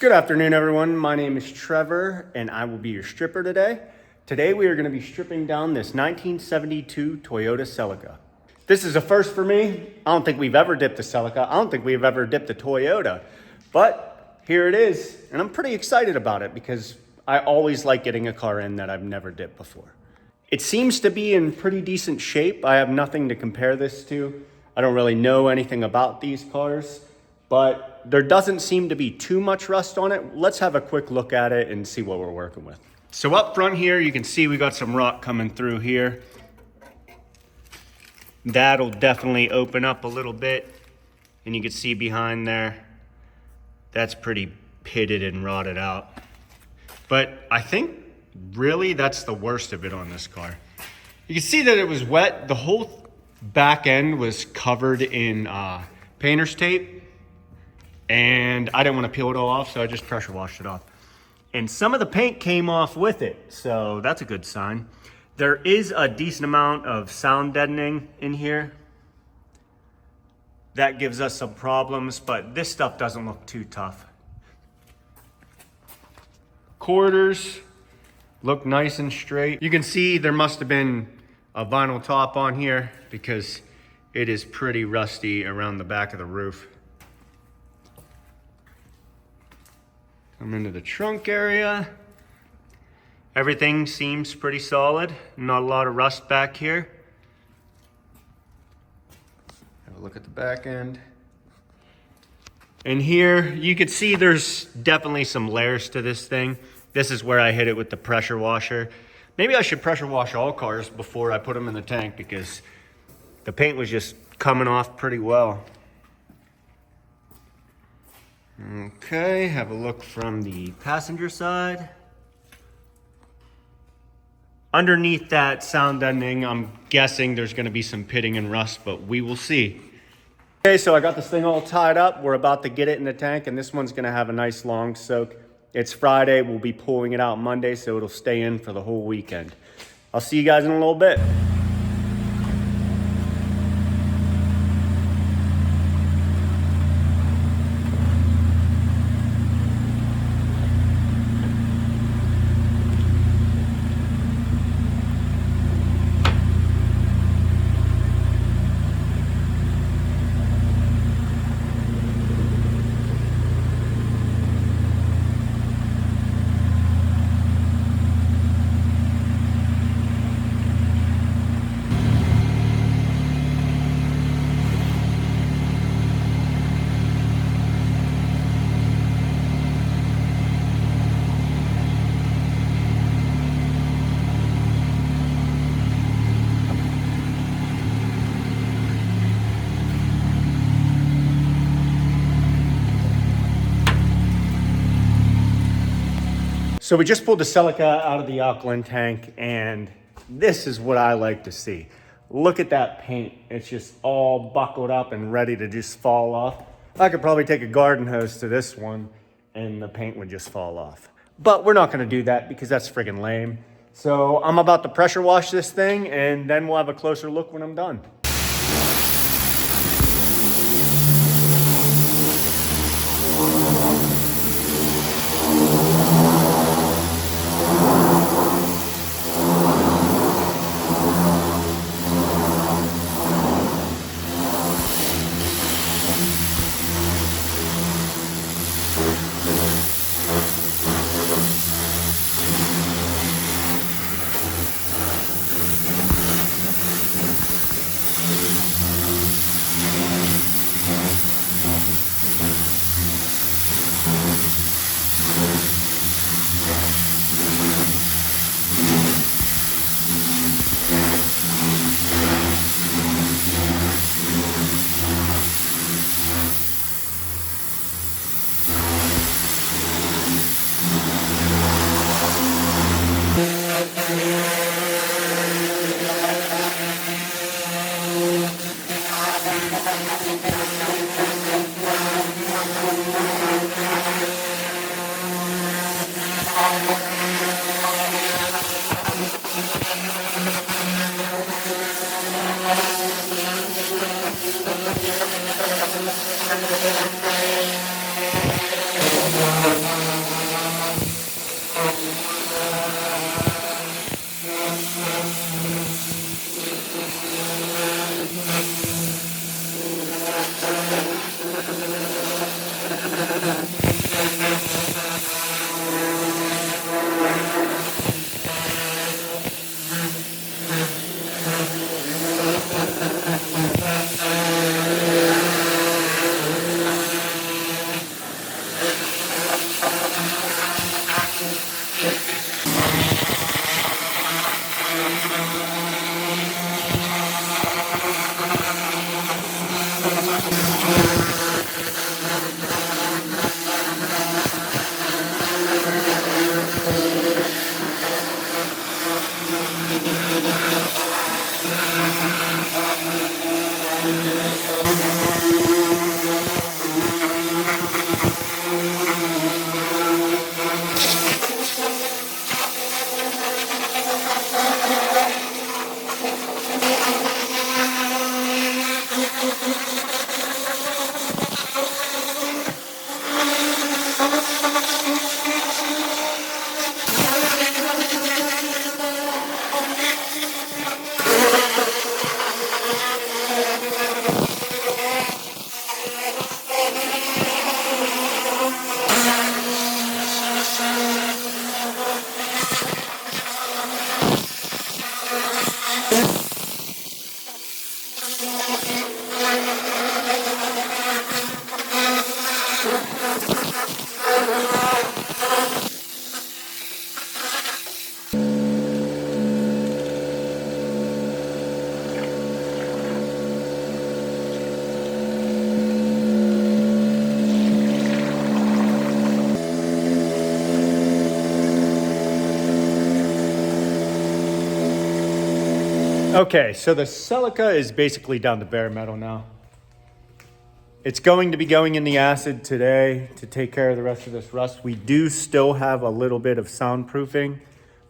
Good afternoon, everyone. My name is Trevor, and I will be your stripper today. Today, we are going to be stripping down this 1972 Toyota Celica. This is a first for me. I don't think we've ever dipped a Celica. I don't think we've ever dipped a Toyota, but here it is, and I'm pretty excited about it because I always like getting a car in that I've never dipped before. It seems to be in pretty decent shape. I have nothing to compare this to. I don't really know anything about these cars, but there doesn't seem to be too much rust on it. Let's have a quick look at it and see what we're working with. So up front here, you can see we got some rock coming through here. That'll definitely open up a little bit. And you can see behind there, that's pretty pitted and rotted out. But I think really that's the worst of it on this car. You can see that it was wet. The whole back end was covered in painter's tape. And I didn't want to peel it all off, so I just pressure washed it off. And some of the paint came off with it, so that's a good sign. There is a decent amount of sound deadening in here. That gives us some problems, but this stuff doesn't look too tough. Quarters look nice and straight. You can see there must have been a vinyl top on here because it is pretty rusty around the back of the roof. Come into the trunk area. Everything seems pretty solid. Not a lot of rust back here. Have a look at the back end. And here you can see there's definitely some layers to this thing. This is where I hit it with the pressure washer. Maybe I should pressure wash all cars before I put them in the tank because the paint was just coming off pretty well. Okay, have a look from the passenger side. Underneath that sound deadening, I'm guessing there's gonna be some pitting and rust, but we will see. Okay, so I got this thing all tied up. We're about to get it in the tank, and this one's gonna have a nice long soak. It's Friday, we'll be pulling it out Monday, so it'll stay in for the whole weekend. I'll see you guys in a little bit. So we just pulled the Celica out of the alkaline tank, and this is what I like to see. Look at that paint. It's just all buckled up and ready to just fall off. I could probably take a garden hose to this one and the paint would just fall off. But we're not gonna do that because that's friggin' lame. So I'm about to pressure wash this thing and then we'll have a closer look when I'm done. Okay, so the Celica is basically down to bare metal now. It's going to be going in the acid today to take care of the rest of this rust. We do still have a little bit of soundproofing,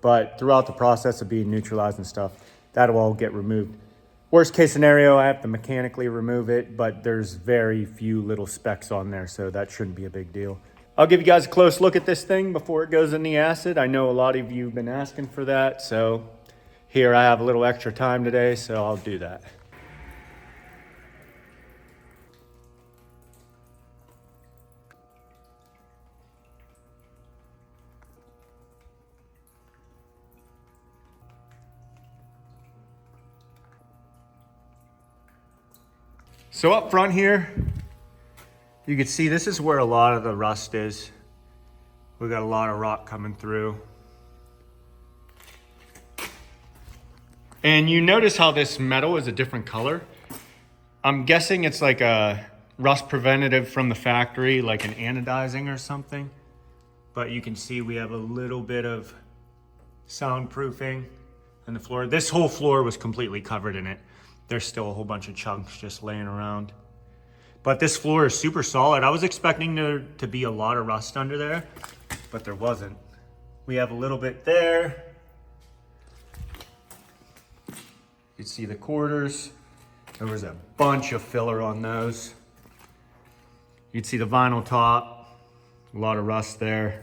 but throughout the process of being neutralized and stuff, that'll all get removed. Worst case scenario, I have to mechanically remove it, but there's very few little specks on there, so that shouldn't be a big deal. I'll give you guys a close look at this thing before it goes in the acid. I know a lot of you have been asking for that, so here I have a little extra time today, so I'll do that. So up front here, you can see this is where a lot of the rust is. We got a lot of rock coming through. And you notice how this metal is a different color. I'm guessing it's like a rust preventative from the factory, like an anodizing or something. But you can see we have a little bit of soundproofing in the floor. This whole floor was completely covered in it. There's still a whole bunch of chunks just laying around. But this floor is super solid. I was expecting there to be a lot of rust under there, but there wasn't. We have a little bit there. You can see the quarters. There was a bunch of filler on those. You'd see the vinyl top, a lot of rust there.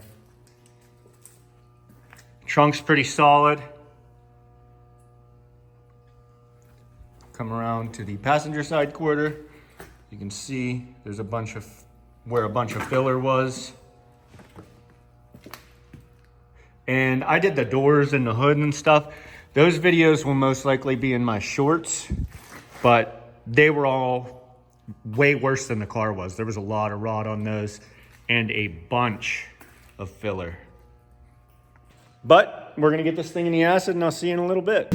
Trunk's pretty solid. Come around to the passenger side quarter. You can see there's a bunch of where a bunch of filler was. And I did the doors and the hood and stuff. Those videos will most likely be in my shorts, but they were all way worse than the car was. There was a lot of rot on those and a bunch of filler. But we're gonna get this thing in the acid and I'll see you in a little bit.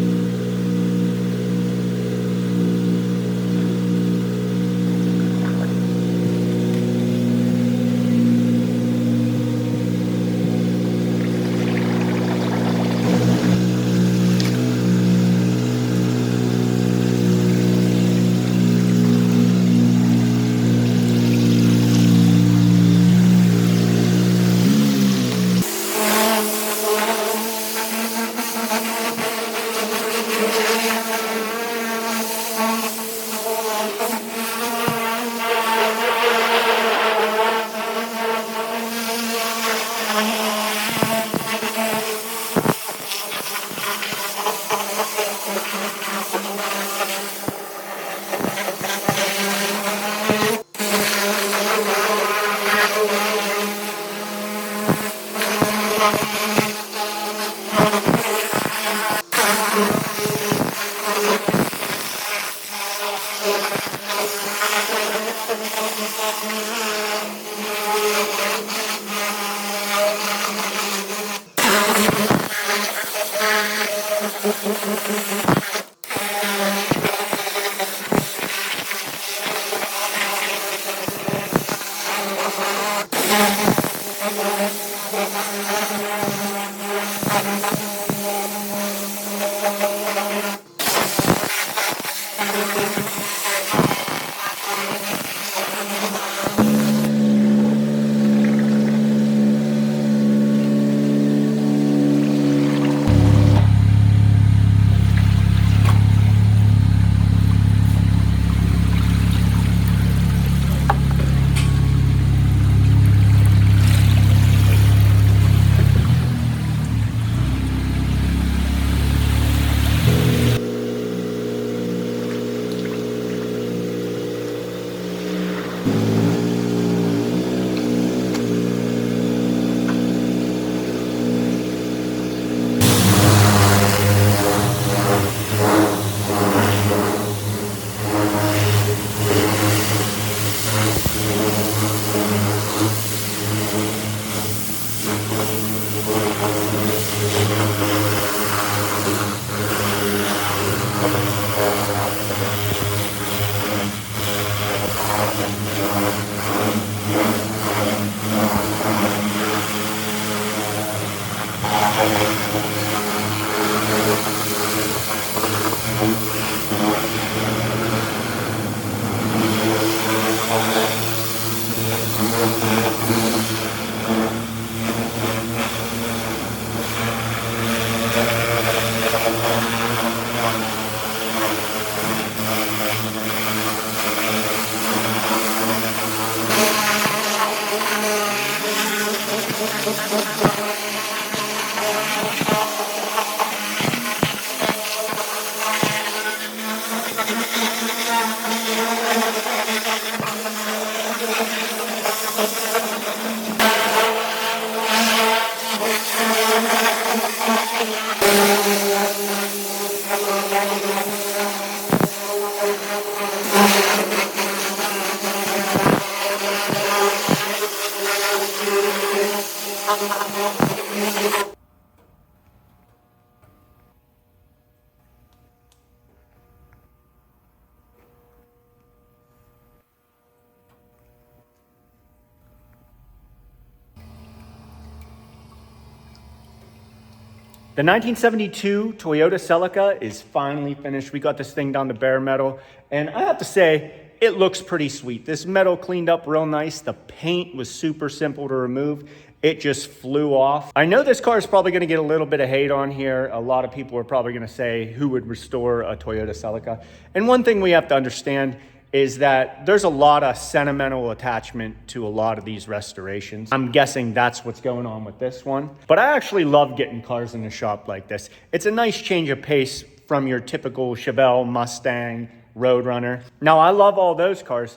The 1972 Toyota Celica is finally finished. We got this thing down to bare metal, and I have to say, it looks pretty sweet. This metal cleaned up real nice. The paint was super simple to remove. It just flew off. I know this car is probably gonna get a little bit of hate on here. A lot of people are probably gonna say, who would restore a Toyota Celica? And one thing we have to understand is that there's a lot of sentimental attachment to a lot of these restorations. I'm guessing that's what's going on with this one. But I actually love getting cars in the shop like this. It's a nice change of pace from your typical Chevelle, Mustang, Roadrunner. Now, I love all those cars,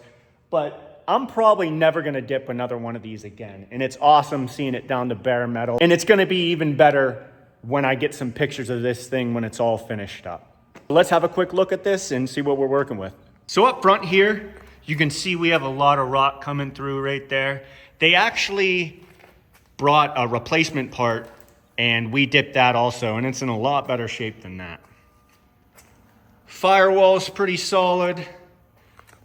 but I'm probably never gonna dip another one of these again. And it's awesome seeing it down to bare metal. And it's gonna be even better when I get some pictures of this thing when it's all finished up. Let's have a quick look at this and see what we're working with. So up front here, you can see we have a lot of rot coming through right there. They actually brought a replacement part and we dipped that also, and it's in a lot better shape than that. Firewall's pretty solid.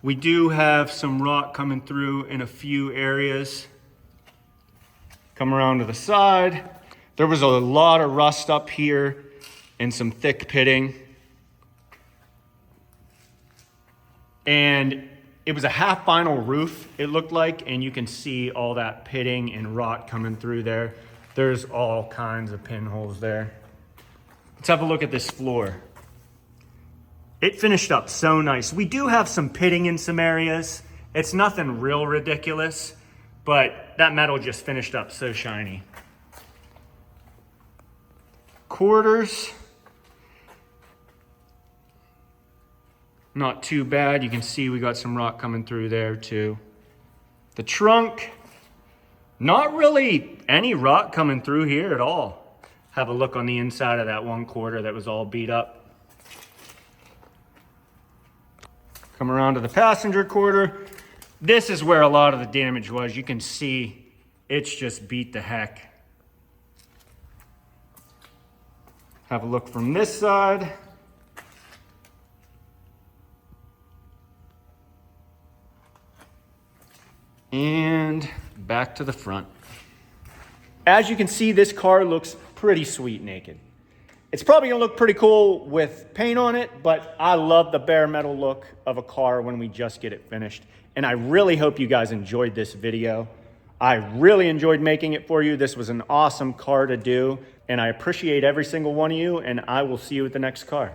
We do have some rot coming through in a few areas. Come around to the side. There was a lot of rust up here and some thick pitting. And it was a half vinyl roof, it looked like, and you can see all that pitting and rot coming through there. There's all kinds of pinholes there. Let's have a look at this floor. It finished up so nice. We do have some pitting in some areas. It's nothing real ridiculous, but that metal just finished up so shiny. Quarters. Not too bad. You can see we got some rot coming through there too. The trunk, not really any rot coming through here at all. Have a look on the inside of that one quarter that was all beat up. Come around to the passenger quarter. This is where a lot of the damage was. You can see it's just beat the heck. Have a look from this side. And back to the front. As you can see, this car looks pretty sweet naked. It's probably gonna look pretty cool with paint on it, but I love the bare metal look of a car when we just get it finished. And I really hope you guys enjoyed this video. I really enjoyed making it for you. This was an awesome car to do, and I appreciate every single one of you, and I will see you at the next car.